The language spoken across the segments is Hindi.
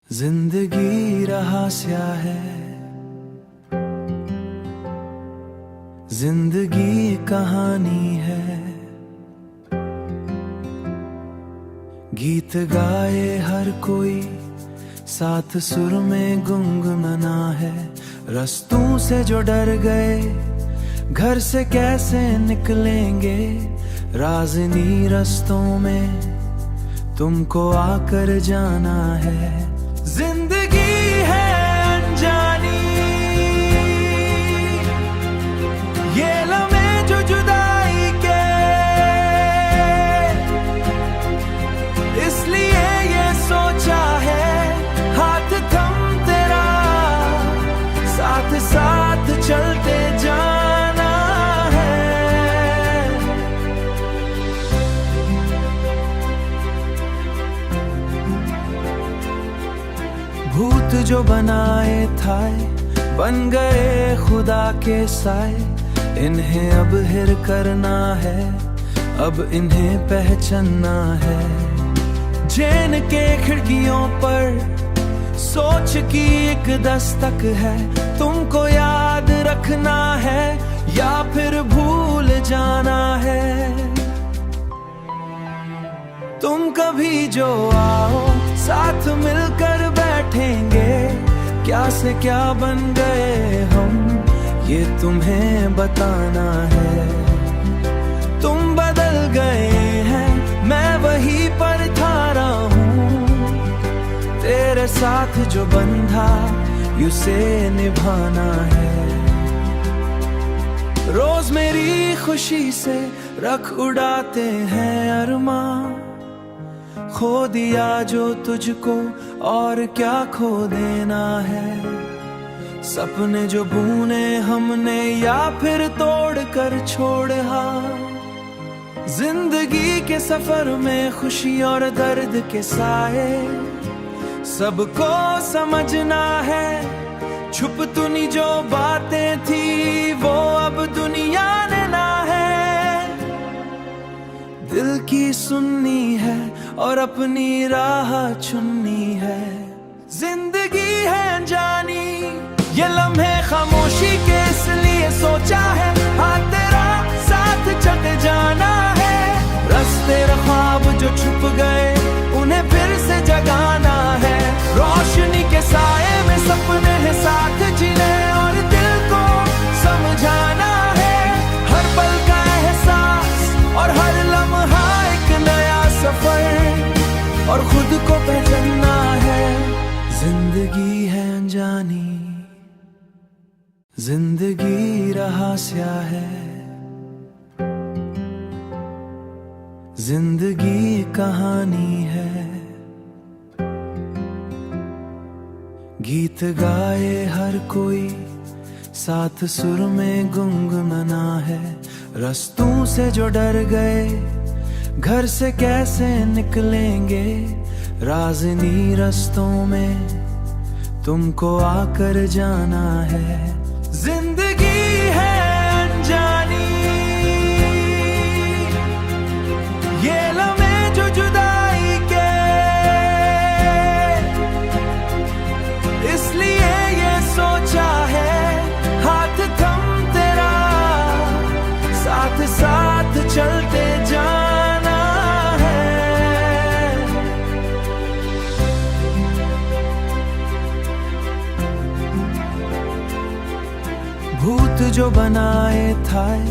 जिंदगी रहा स्याह है, जिंदगी कहानी है। गीत गाए हर कोई, साथ सुर में गुनगुनाना है। रास्तों से जो डर गए, घर से कैसे निकलेंगे। राज़नी रास्तों में तुमको आकर जाना है। जिंदगी है अनजानी, ये लम्हे जो जुदाई के, इसलिए ये सोचा है हाथ थम तेरा, साथ साथ चलते जाना है। भूत जो बनाए थाए, बन गए खुदा के साए। इन्हें अब हिर करना है, अब इन्हें पहचानना है। जैन के खिड़कियों पर सोच की एक दस्तक है। तुमको याद रखना है या फिर भूल जाना है। तुम कभी जो आओ, साथ मिलकर बैठेंगे। क्या से क्या बन गए हम, ये तुम्हें बताना है। तुम बदल गए हैं, मैं वहीं पर था रहा हूँ। तेरे साथ जो बंधा, उसे निभाना है। रोज मेरी खुशी से रख उड़ाते हैं अरमां। खो दिया जो तुझको, और क्या खो देना है। सपने जो बुने हमने, या फिर तोड़ कर छोड़ा। जिंदगी के सफर में खुशी और दर्द के साए, सबको समझना है। छुप तुनी जो बातें थी, वो अब दुनिया ने ना है। दिल की सुननी है और अपनी राह चुननी है। जिंदगी है अनजानी, ये लम्हे खामोशी के, इसलिए सोचा है हाँ तेरा साथ चल जाना है। रास्ते ख्वाब जो छुप गए, उन्हें फिर से जगाना है। रोशनी के साए में सपने हैं साथ जीने, और दिल को समझाना है। हर पल का एहसास और हर लम्हा एक नया सफर, और खुद को पहचानना है। जिंदगी है अनजानी, जिंदगी रहा स्याह है। जिंदगी कहानी है। गीत गाए हर कोई, साथ सुर में गुनगुनाना है। रास्तों से जो डर गए, घर से कैसे निकलेंगे। राज़नी रास्तों में तुमको आकर जाना है। जिंदगी है अनजानी, ये लम्हे जो जुदाई के, इसलिए ये सोचा है हाथ थम तेरा, साथ साथ चलते जाना है। भूत जो बनाए थाए,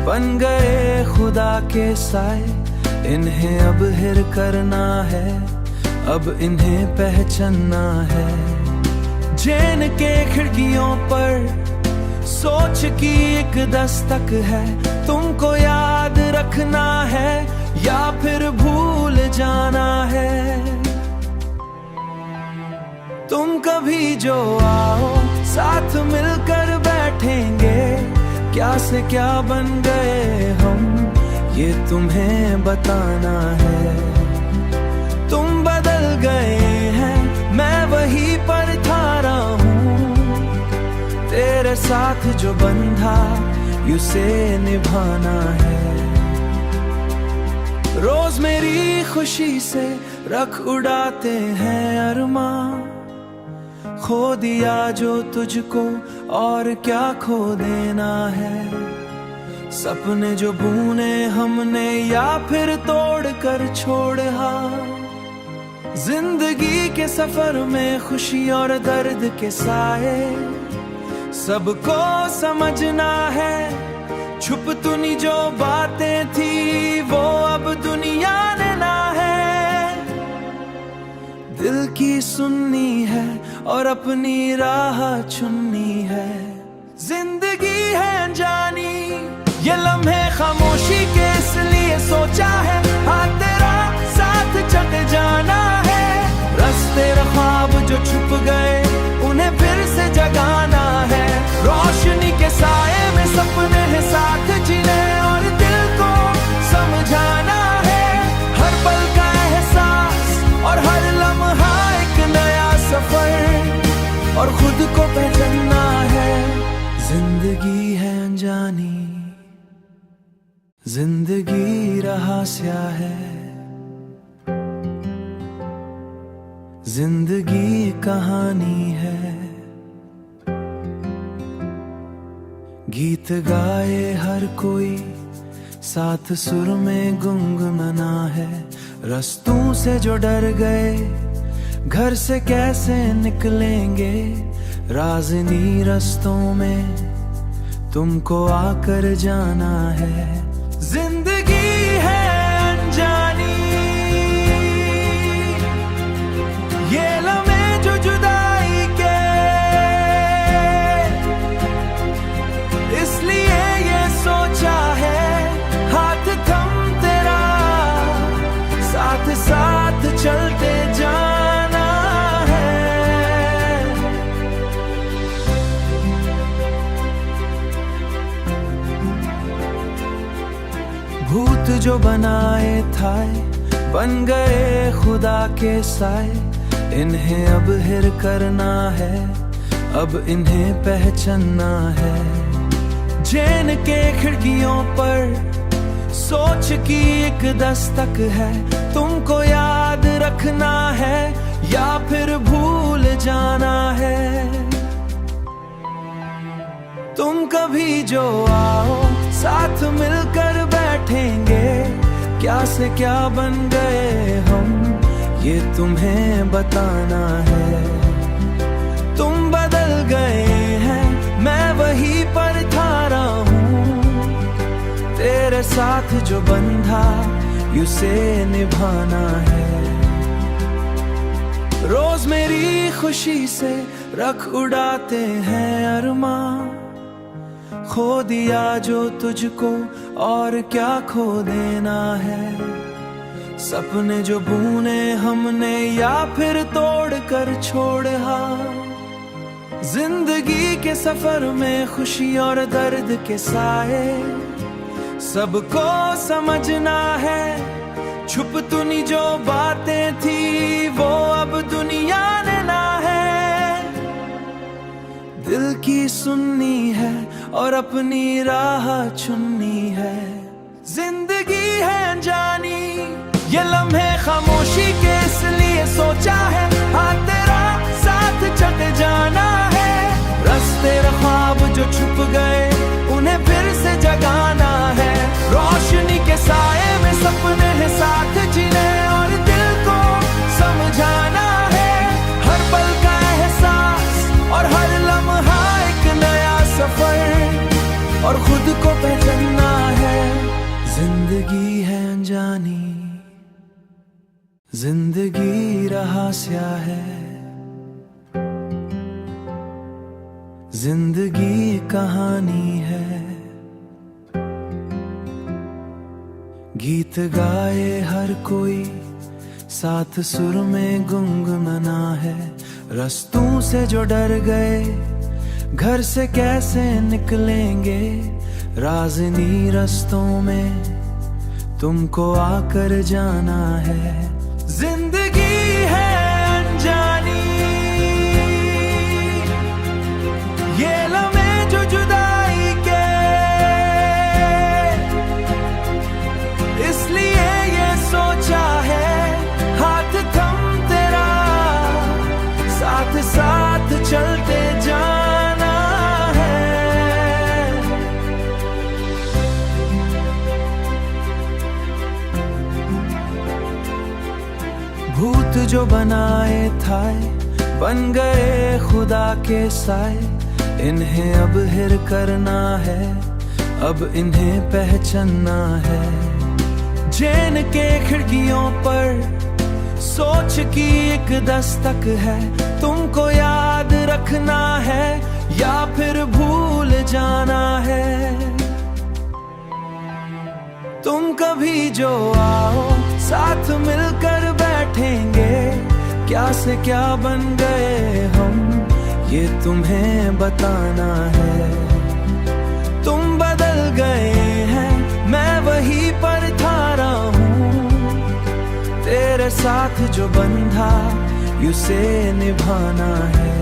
बन गए खुदा के साए। इन्हें अब हिर करना है, अब इन्हें पहचानना है। जैन के खिड़कियों पर सोच की एक दस्तक है। तुमको याद रखना है या फिर भूल जाना है। तुम कभी जो आओ, साथ मिलकर बैठेंगे। क्या से क्या बन गए हम, ये तुम्हें बताना है। तुम बदल गए हैं, मैं वहीं पर था रहा हूँ। तेरे साथ जो बंधा, उसे निभाना है। रोज मेरी खुशी से रख उड़ाते हैं अरमां। खो दिया जो तुझको और क्या खो देना है। सपने जो बुने हमने या फिर तोड़ कर छोड़ा। जिंदगी के सफर में खुशी और दर्द के साए सबको समझना है। छुप तुनी जो बातें थी वो अब दुनिया ने ना है। दिल की सुननी है और अपनी राह चुननी है। जिंदगी है अनजानी ये लम्हे खामोशी के इसलिए सोचा है। हाँ तेरा साथ चट जाना है। रास्ते ख्वाब जो छुप गए उन्हें फिर से जगाना है। रोशनी के साए में सपने हैं साथ जीने और दिल को समझाना है। हर पल का एहसास और हर लम्हा एक नया सफर और खुद को पहचानना है। जिंदगी है अनजानी जिंदगी रहस्य है। जिंदगी कहानी है। गीत गाए हर कोई साथ सुर में गुनगुनाना है। रास्तों से जो डर गए घर से कैसे निकलेंगे। राज़नी रास्तों में तुमको आकर जाना है। जिंदगी है अनजानी ये लम्हे जो जुदाई के इसलिए ये सोचा है। हाथ थम तेरा साथ साथ चलते जाना है। भूत जो बनाए थाए बन गए खुदा के साए। इन्हें अब हिर करना है अब इन्हें पहचानना है। जैन के खिड़कियों पर सोच की एक दस्तक है। तुमको याद रखना है या फिर भूल जाना है। तुम कभी जो आओ साथ मिलकर बैठेंगे। क्या से क्या बन गए हम ये तुम्हें बताना है। तुम बदल गए हैं मैं वहीं पर था हूँ। तेरे साथ जो बंधा उसे निभाना है। रोज मेरी खुशी से रख उड़ाते हैं अरमान। खो दिया जो तुझको और क्या खो देना है। सपने जो बुने हमने या फिर तोड़ कर छोड़ा। जिंदगी के सफर में खुशी और दर्द के साए सबको समझना है। छुप तुनी जो बातें थी वो अब दुनिया ने ना है। दिल की सुननी है और अपनी राह चुननी है। जिंदगी है अनजानी ये लम्हे खामोशी के इसलिए सोचा है। हाँ तेरा साथ चट जाना है। रास्ते ख्वाब जो छुप गए उन्हें फिर से जगाना है। रोशनी के साए में सपने हैं साथ जीने और दिल को समझाना है। हर पल का एहसास और हर लम्हा एक नया सफर और खुद को पहचानना है। जिंदगी है अनजानी जिंदगी रहस्य है। जिंदगी कहानी है। गीत गाए हर कोई साथ सुर में गुनगुनाना है। रास्तों से जो डर गए घर से कैसे निकलेंगे। राज़नी रास्तों में तुमको आकर जाना है। जिंदगी है अनजानी ये लम्हे जो जुदाई के इसलिए ये सोचा है। हाथ थम तेरा साथ साथ चलते जाना है। भूत जो बनाए थाए बन गए खुदा के साए, इन्हें अब हिर करना है, अब इन्हें पहचानना है। जैन के खिड़कियों पर सोच की एक दस्तक है, तुमको याद रखना है या फिर भूल जाना है। तुम कभी जो आओ साथ मिलकर बैठेंगे, क्या से क्या बन गए हम ये तुम्हें बताना है। तुम बदल गए हैं, मैं वही पर था रहा हूँ, तेरे साथ जो बंधा उसे निभाना है।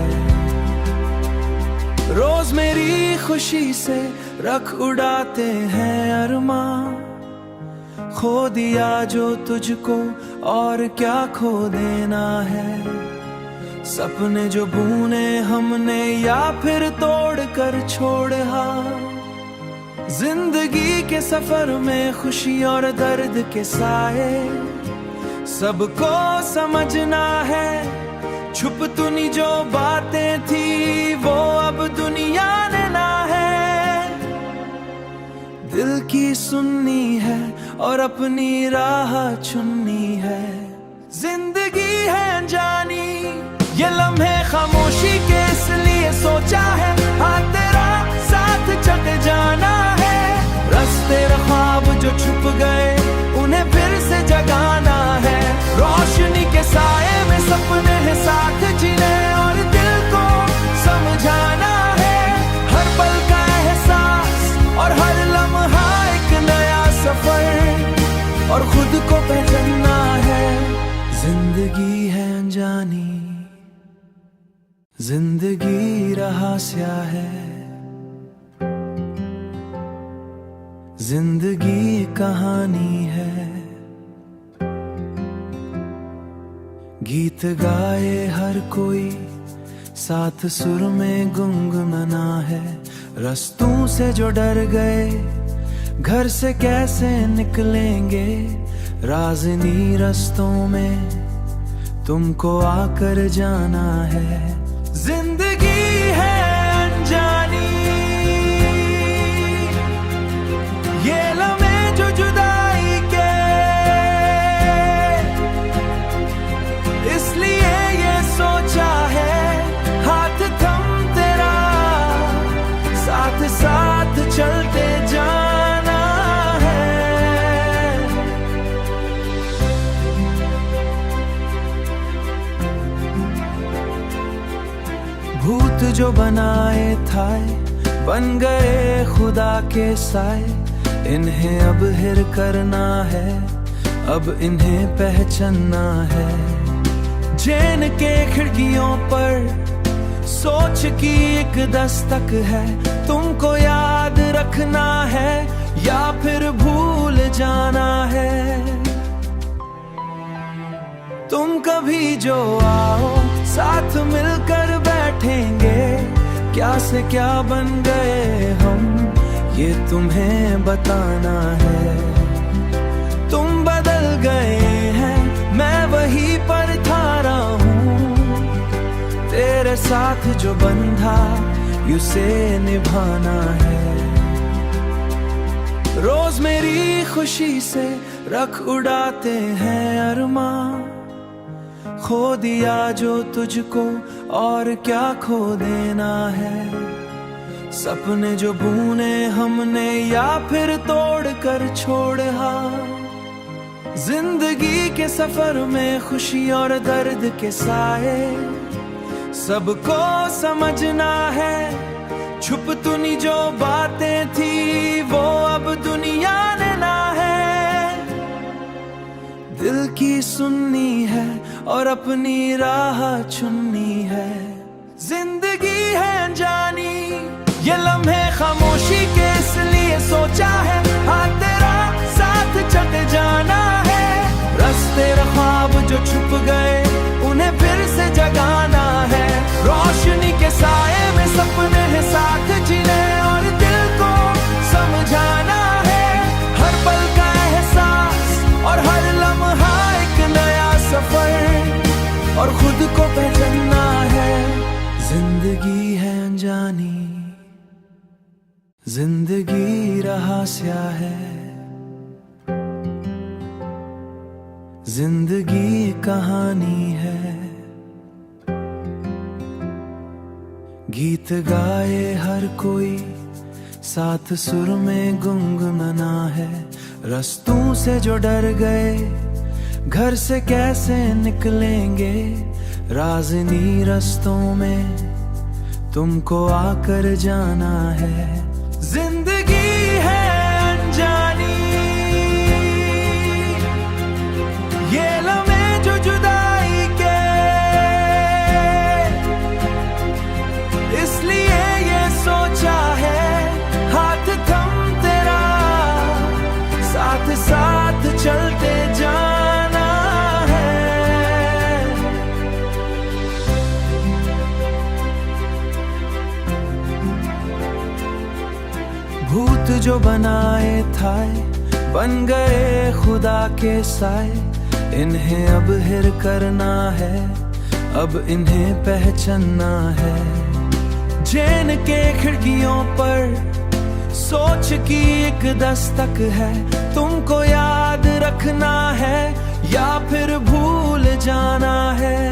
रोज मेरी खुशी से रख उड़ाते हैं अरमां, खो दिया जो तुझको और क्या खो देना है। सपने जो बुने हमने या फिर तोड़ कर छोड़ा, जिंदगी के सफर में खुशी और दर्द के साए सबको समझना है। छुप तुनी जो बातें थी वो अब दुनिया ने ना है। दिल की सुननी है और अपनी राह चुननी है। जिंदगी है जानी ये लम्हे खामोशी के, इसलिए सोचा है हाँ तेरा साथ चल जाना है। रास्ते ख्वाब जो छुप गए उन्हें फिर से जगाना है। रोशनी के साए में सपने हैं साथ जीने और दिल को समझाना है। हर पल का एहसास और हर लम्हा एक नया सफर और खुद को पहचानना है। जिंदगी है अनजानी, जिंदगी रहस्य है, जिंदगी कहानी है। गीत गाए हर कोई साथ सुर में गुनगुनाना है। रास्तों से जो डर गए घर से कैसे निकलेंगे, राज़नी रास्तों में तुमको आकर जाना है। जिंदगी है अनजानी ये लम्हे जो जुदाई के, इसलिए ये सोचा है हाथ थम तेरा साथ साथ चलते जाना है। भूत जो बनाए थाए बन गए खुदा के साए, इन्हें अब हिर करना है, अब इन्हें पहचानना है। जैन के खिड़कियों पर सोच की एक दस्तक है, तुमको याद रखना है या फिर भूल जाना है। तुम कभी जो आओ साथ मिलकर बैठेंगे, क्या से क्या बन गए हम ये तुम्हें बताना है। तुम बदल गए हैं, मैं वही पर था रहा हूँ, तेरे साथ जो बंधा उसे निभाना है। रोज मेरी खुशी से रख उड़ाते हैं अरमां, खो दिया जो तुझको और क्या खो देना है। सपने जो बुने हमने या फिर तोड़ कर छोड़ा, जिंदगी के सफर में खुशी और दर्द के साए सबको समझना है। छुप तुनी जो बातें थी वो अब दुनिया ने ना है। दिल की सुननी है और अपनी राह चुननी है। जिंदगी है जानी ये लम्हे खामोशी के, इसलिए सोचा है हाँ तेरा साथ चल जाना है। रास्ते ख्वाब जो छुप गए उन्हें फिर से जगाना है। रोशनी के जिंदगी रहा स्याह है, जिंदगी कहानी है। गीत गाए हर कोई साथ सुर में गुनगुनाना है। रास्तों से जो डर गए घर से कैसे निकलेंगे, राज़नी रास्तों में तुमको आकर जाना है। जिंदगी है अनजानी, ये लम्हे जो जुदाई के, इसलिए ये सोचा है हाथ थम तेरा, साथ साथ चलते जाना है। भूत जो बनाए थाए बन गए खुदा के साए, इन्हें अब हिर करना है, अब इन्हें पहचानना है। जैन के खिड़कियों पर सोच की एक दस्तक है, तुमको याद रखना है या फिर भूल जाना है।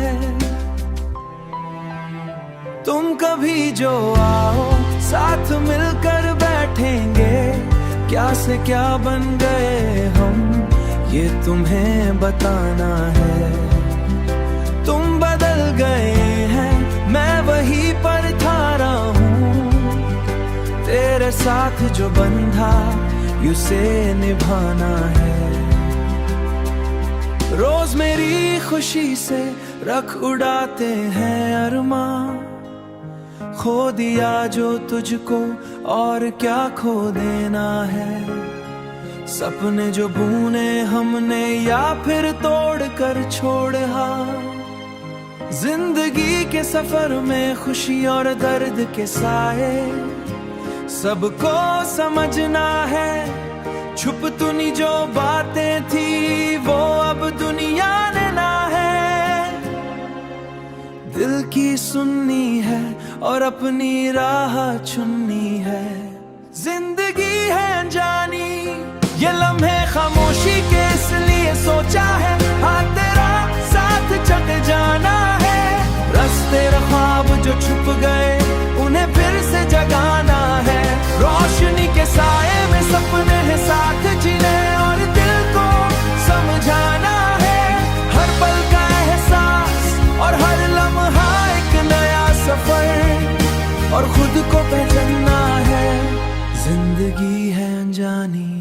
तुम कभी जो आओ साथ मिलकर बैठेंगे, क्या से क्या बन गए हम ये तुम्हें बताना है। तुम बदल गए हैं मैं वही पर था रहा हूँ, तेरे साथ जो बंधा उसे निभाना है। रोज मेरी खुशी से रख उड़ाते हैं अरमां, खो दिया जो तुझको और क्या खो देना है। सपने जो बुने हमने या फिर तोड़ कर छोड़ा, जिंदगी के सफर में खुशी और दर्द के साए सबको समझना है। छुप तुनी जो बातें थी वो अब दुनिया ने ना है। दिल की सुननी है और अपनी राह चुननी है। जिंदगी है अनजानी, ये लम्हे खामोशी के इसलिए सोचा है हाँ तेरा साथ चल जाना है। रास्ते ख्वाब जो छुप गए उन्हें फिर से जगाना है। रोशनी के साए में सपने हैं साथ जिन्हें और दिल को समझाना है। हर पल का एहसास और हर लम्हा एक नया सफर और खुद को पहचानना है। जिंदगी है अनजानी,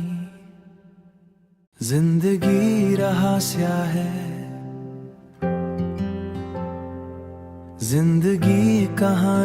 जिंदगी रहा स्याह है, जिंदगी कहानी।